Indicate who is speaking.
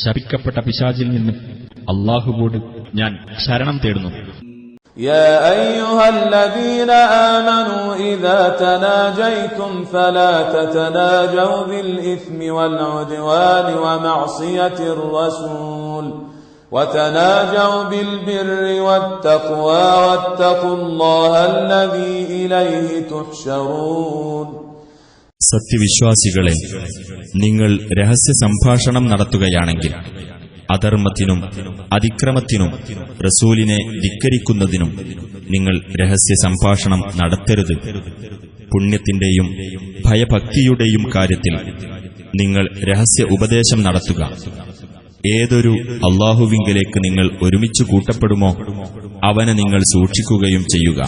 Speaker 1: ശപിക്കപ്പെട്ട പിശാചിൽ നിന്ന് അല്ലാഹുവോട് ഞാൻ ശരണം തേടുന്നു.
Speaker 2: يا أيها الذين آمنوا إذا تناجيتم فلا تتناجوا بالإثم والعدوان ومعصية الرسول وتناجوا بالبر والتقوى واتقوا الله الذي إليه تحشرون.
Speaker 3: സത്യവിശ്വാസികളെ, നിങ്ങൾ രഹസ്യ സംഭാഷണം നടത്തുകയാണെങ്കിൽ അധർമ്മത്തിനും അതിക്രമത്തിനും റസൂലിനെ ധിക്കരിക്കുന്നതിനും നിങ്ങൾ രഹസ്യ സംഭാഷണം നടത്തരുത്. പുണ്യത്തിന്റെയും ഭയഭക്തിയുടെയും കാര്യത്തിൽ നിങ്ങൾ രഹസ്യ ഉപദേശം നടത്തുക. ഏതൊരു അല്ലാഹുവിങ്കലേക്ക് നിങ്ങൾ ഒരുമിച്ചു കൂട്ടപ്പെടുമോ അവനെ നിങ്ങൾ സൂക്ഷിക്കുകയും ചെയ്യുക.